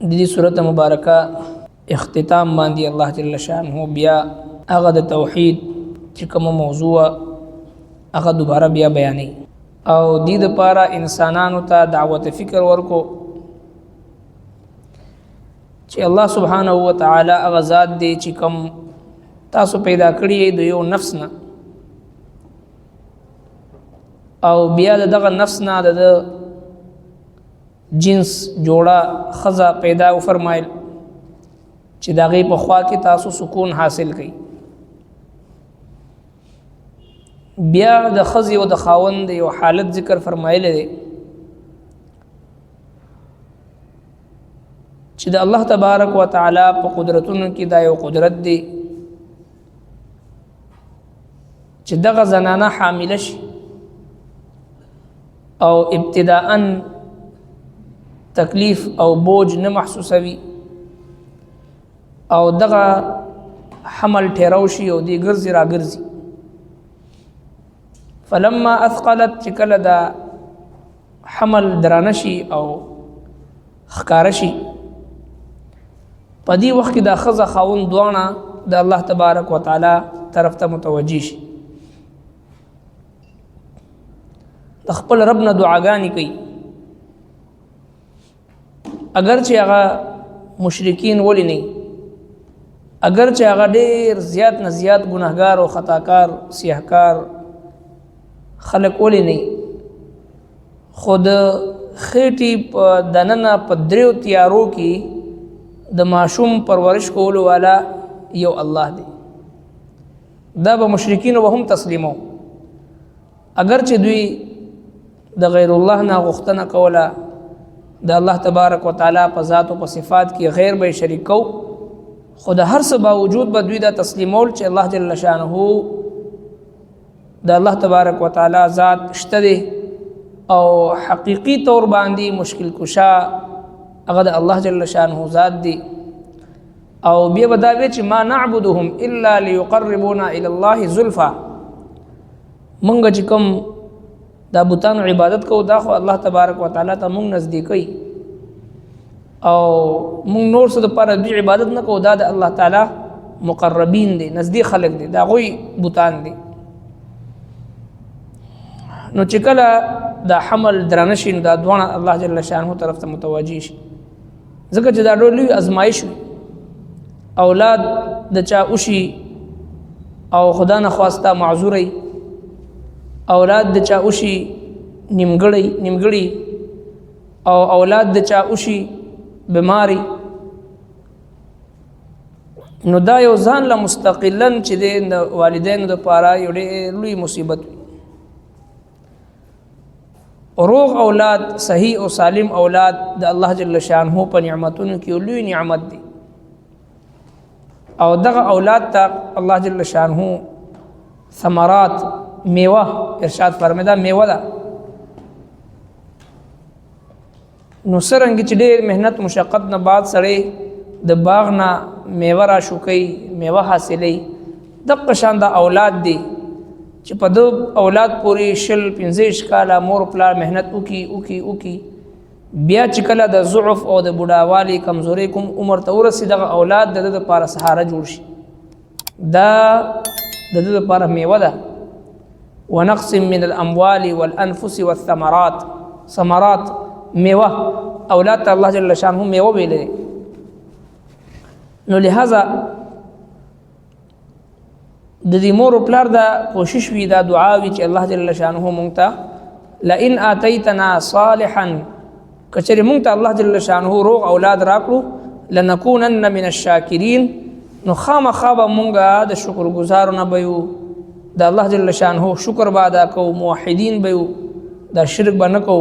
د دې سورۃ مبارکه اختتام باندې الله جل شانه بیا هغه د توحید چې کوم موضوع هغه دوباره بیا بیانې او د دې لپاره انسانانو ته دعوت فکر ورکو چې الله سبحانه و تعالی هغه ذات دی چې کوم تاسو پیدا کړی دی یو نفس نه او بیا دغه نفس نه د جنس جوړه خزا پیدا او فرمایل چې دغه په خوا کې تاسو سکون حاصل کړئ بیا د خزي او د خاوند یو حالت ذکر فرمایل دي چې د الله تبارک وتعالى په قدرتونو کې دا یو قدرت دی چې دغه زنانه حامله شي او ابتداءً تکلیف او بوج نه محسوسوي او دغه حمل ټیرو شي او دی ګرځي را ګرځي فلما اثقلت چکل دا حمل درانشي او خکارشي پدی وخت دا خزه خاون دوانه د الله تبارک وتعالى طرف ته متوجي شي د خپل رب نه دعاګانې کوي اگر چې هغه مشرکین ولی نه اگر چې هغه ډیر زیات نه زیات ګناهګار او خطاکار سیاهکار خلق ولی نه خود خېټي په دننه په دریو تیارو کې د ماشوم پرورش کولو والا یو الله دی دا به مشرکین وهم تسلیمو اگر چې دوی د غیر الله نه غوښتنه کوله د الله تبارک وتعالى په ذات او په صفات کې غیر به شریکو خود هر څه باوجود به دوی دا تسلیمول چې الله جل شانه د الله تبارک وتعالى ذات شته دی او حقيقي طور باندې مشکل کشا هغه د الله جل شانه ذات دی او بیا بداوی چې ما نعبدهم الا ليقربونا الى الله زلفا مونږ چې کوم دا بوتانو عبادت کو دا خو الله تبارک وتعالى ته مونږ نزدیکی او مونږ نور څه د پاره دی عبادت نه کو دا د الله تعالی مقربین دي نزدیک خلق دي دا غوي بوتان دي نو چې کله دا حمل درنشین دا دوه الله جل شانه طرف ته متوجي شي ځکه چې دا ډول ازمایش اولاد د چا اوشي او خدا نه خواسته معذوري اولاد د چا اوشي نیمګړی او اولاد د چا اوشي بیماری نو دا یو ځان له مستقلا چې د والدینو د پاره یو لوی مصیبت روغ اولاد صحیح او سالم اولاد د الله جل شانه په نعمتونو کې لوی نعمت دی او دغه اولاد ته الله جل شانه ثمرات میوه ارشاد فرمایدا میوه ده نو سرنګ چې ډېر مهنت مشقت نه بعد سره د باغ نه میوه را شوکي میوه حاصلې د قشان د اولاد دي چې په دو اولاد پوری شل 15 کاله مور پلار مهنت وکي بیا چې کله د ضعف او د بډاوالي کمزوري کوم عمر ته ورسي دغه اولاد د لپاره سهاره جوړ شي دا د لپاره میوه ده ونقص من الاموال والانفس والثمرات ثمرات میوه اولاد الله جل شانه میوه ویلې نو لہذا د دې مور پلار دا کوشش وی دا دعا وی چې الله جل شانه مونږ ته لئن اتیتنا صالحا کچری مونږ ته الله جل شانه روغ اولاد راکړو لنکونن من الشاکرین نو خامخا به مونږه د شکر گزارونه بيو د الله جل شانه شکر به ادا کو موحدین بيو دا شرک به نه کو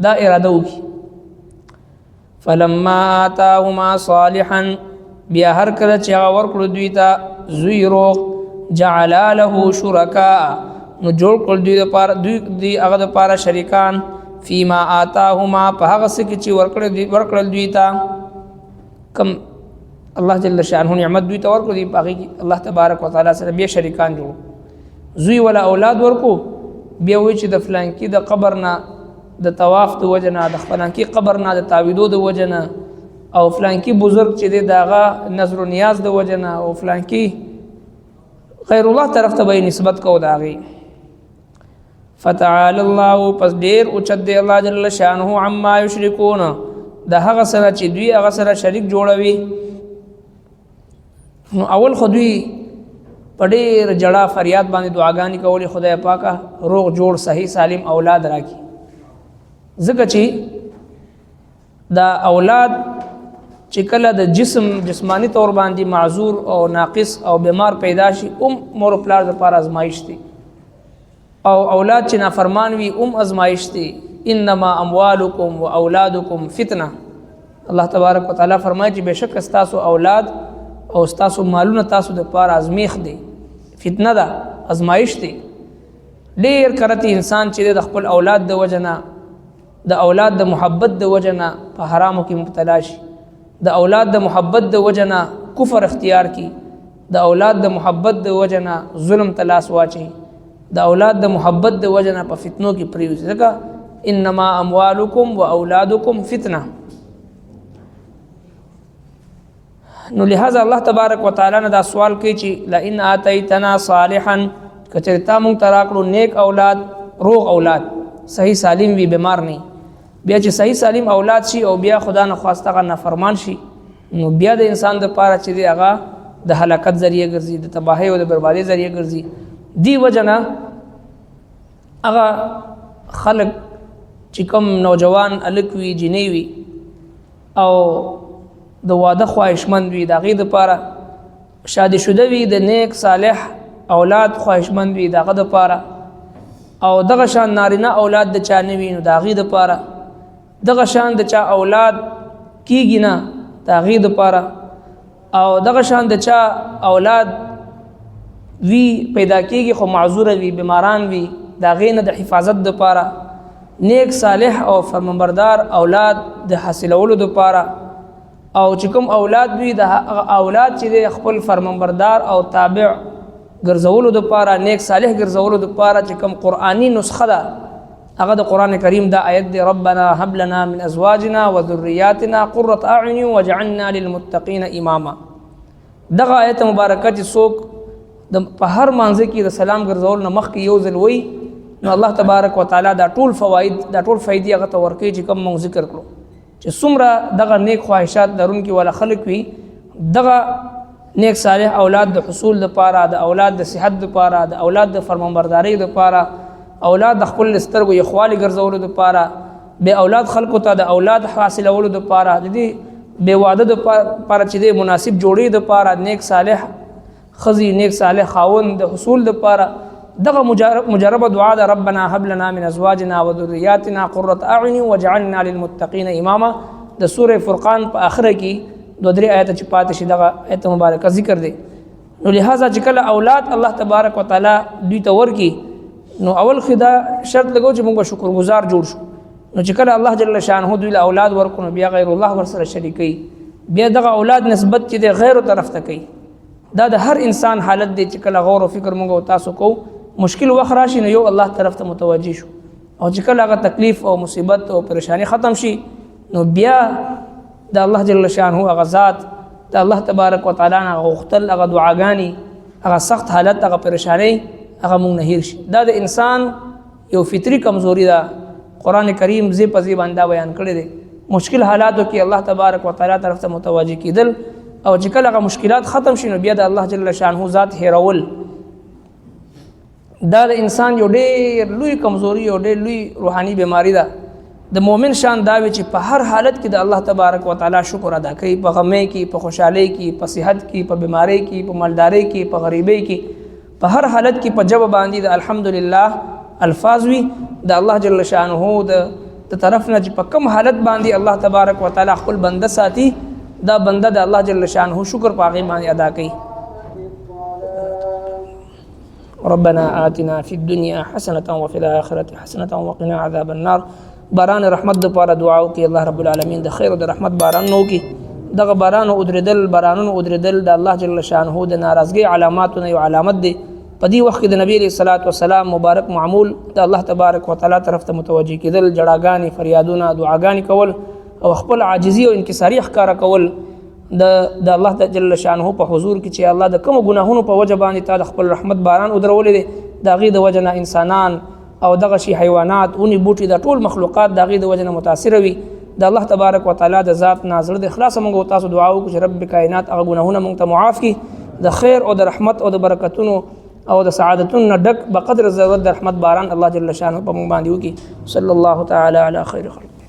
دا اراده وکي فلما آتاهما صالحا بیا هر کله چې هغه ورکړو دوی ته زوی روغ جعل له شرکاء نو جوړ کړ دوی لپاره دوی هغه لپاره شریکان فيما آتاهما په هغه څه کې چې ورکړل دوی ته کم الله جل شانه نعمت دوی ته ورکړي دی باقي الله تبارک وتعالى سره بیا شریکان جوړ زوی ولا اولاد ورکو بیا وی چې د فلان کې د قبر نه د طواف د وجنه د فلان کې قبر نه د تعویدو د وجنه او فلانکی بزرگ چې دی داغه نظر و نیاز د وجه نه او فلانکی غیر الله طرف ته به نسبت کو داغي. فتعال الله پس ډیر اوچت دی الله جل شانه عما یشرکون د هغه سره چې دوی هغه سره شریک جوړوي. نو اول خو دوی په ډېر جړه فریاد باندې دعاګانې کولې خدای پاکه روغ جوړ صحیح سالم اولاد راکړي. ځکه چې دا اولاد چې کله د جسمانی طور باندې معذور او ناقص او بیمار پیدا شي مور او پلار لپاره ازمایش دی او اولاد چې نافرمان وي ازمایش دی. انما اموالکم و اولادکم فتنه. الله تبارک وتعالی فرمایي چې بشک تاسو اولاد او تاسو مالونه تاسو د پاره ازمیخ دي، فتنه ده، ازمایش دي. ډیر کرتی انسان چې د خپل اولاد د وجنه د اولاد د محبت د وجنه په حرامو کې مبتلا شي، د اولاد د محبت د وجنه کفر اختیار کی، د اولاد د محبت د وجنه ظلم تلاس واچي، د اولاد د محبت د وجنه په فتنو کې پریوزي. ځکه انما اموالکم و اولادکم فتنه. نو لہذا الله تبارک وتعالی نے دا سوال کوي چې لئن اتیتنا صالحا کچرتا مونږ تراکړو نیک اولاد، روغ اولاد، صحیح سالم وي، بیمار نه. بیا چې صحیح سالم اولاد شي او بیا خدا نه خواسته غا نافرمان شي، نو بیا د انسان د پاره چې هغه د هلاکت ذریعہ ګرځي، د تباہی او د بربادی ذریعہ ګرځي. دی وجنه هغه خلق چې کوم نوجوان الک وي، جنې وي او د واده خواهشمند وي، د هغې دپاره شادي شده وي، د نیک صالح اولاد خواهشمند وي د هغه دپاره، او دغه شان نارینه اولاد د چا نه وي نو د هغې دپاره، دغه شان د چا اولاد کیږي نه د هغې دپاره، او دغه شان د چا اولاد وي پیدا کیږي خو معذوره وي، بیماران وي، د هغې نه د حفاظت دپاره، نیک صالح او فرمانبردار اولاد د حاصلولو دپاره، او چې کوم اولاد وي د اولاد چې د خپل فرمانبردار او تابع ګرځولو دپاره، نیک صالح ګرځولو دپاره چې کوم قرآنی نسخه ده هغه د قرآن کریم دا آیت دی، ربنا هب لنا من ازواجنا وذریاتنا قرة اعین واجعلنا للمتقین اماما. دغه آیت مبارکه چې څوک په هر مانځه کې د سلام ګرځول نه مخکې یو ځل وایي نو الله تبارک وتعالی دا ټول فواید، دا ټول فایدې هغه ته ورکوي چې کوم موږ ذکر کړو. چې څومره دغه نیک خواهشات لرونکي والا خلق وي، دغه نیک صالح اولاد د حصول دپاره، د اولاد د صحت دپاره، د اولاد د فرمانبردارۍ دپاره، اولاد د خپل سترګو یخوالي ګرځولو دپاره، بې اولاد خلکو ته د اولاد حاصلولو دپاره، د دې بې واده دپاره چې د مناسب جوړې دپاره، نیک صالح ښځې، نیک صالح خاوند د حصول دپاره، دغه مجربه دعا ده، ربنا هب لنا من ازواجنا وذرياتنا قرة اعین واجعلنا للمتقین اماما. د سوره فرقان په اخره کې دو درې آیته چې پاتې شي دغه آیت مبارکه ذکر دی. نو لہذا چې کله اولاد الله تبارک وتعالی دوی ته ورکي نو اول خدا شرط لګو چې موږ شکرګزار جوړ شو. نو چې کله الله جل شانه دوی له اولاد ورکو نو بیا غیر الله ورسره شریکي، بیا دغه اولاد نسبت چې د غیر طرف ته کوي. دا د هر انسان حالت دی چې کله غور او فکر موږ تاسو کو مشکل وخت راشي نو یو الله طرف ته متوجه شو، او چې کله هغه تکلیف او مصیبت او پریشانی ختم شي نو بیا د الله جل شانه هغه ذات د الله تبارک وتعالی نه غوښتل هغه دعاګانی، هغه سخت حالت، هغه پریشانی هغه مونږ نه هیر شي. دا د انسان یو فطری کمزوری ده. قرآن کریم زی په زی باندې بیان کړی دی. مشکل حالاتو کې الله تبارک وتعالی طرف ته متوجه کیدل، او چې کله هغه مشکلات ختم شي نو بیا د الله جل شانه ذات هیرول، دا د انسان یو ډېر لوی کمزوري او ډېر لوی روحاني بیماری ده. د مؤمن شان دا وي چې په هر حالت کې د الله تبارک وتعالی شکر ادا کوي، په غمه کې، په خوشحالۍ کې، په صحت کې، په بیماری کې، په مالدارۍ کې، په غریبۍ کې، په هر حالت کې په جواب باندې د الحمدلله الفاظ وي د الله جل شانه د طرف نه چې په کوم حالت باندې الله تبارک وتعالی خپل بنده ساتي، دا بنده د الله جل شانه شکر په هغه باندې ادا کوي. ربنا آتنا فی الدنیا حسنة وفي الآخرة حسنة وقنا عذاب النار. باران رحمت د پاره دعا وکي الله رب العالمین د خیر او د رحمت باران نو کی. دغه باران او درېدل، بارانونو او درېدل د الله جل شانه د ناراضګۍ علاماتونه یو علامت دی. په دې وخت کې د نبی علیه الصلاۃ والسلام مبارک معمول د الله تبارک وتعالی طرف ته متوجه کېدل، جړاګانې، فریادونه، دعاګانې کول، او خپل عاجزي او انکساري ښکارا کول د الله جل شانه په حضور کې چې الله د کوم ګناهونو په وجه باندې تعالی خپل رحمت باران ودرولې دي دا غي د وجه نه انسانان او دغه شي حیوانات اونې بوټي د ټول مخلوقات دا غي د وجه نه متاثر وي د الله تبارک وتعالى د ذات نازل د اخلاص موږ تاسو دعا وکړو چې رب کائنات هغه ګناهونه موږ ته معاف کړي د خیر او د رحمت او د برکتونو او د سعادتونو ډک بقدر ضرورت د رحمت باران الله جل شانه په موږ باندې وکړي صلی الله تعالی علی خیر خلق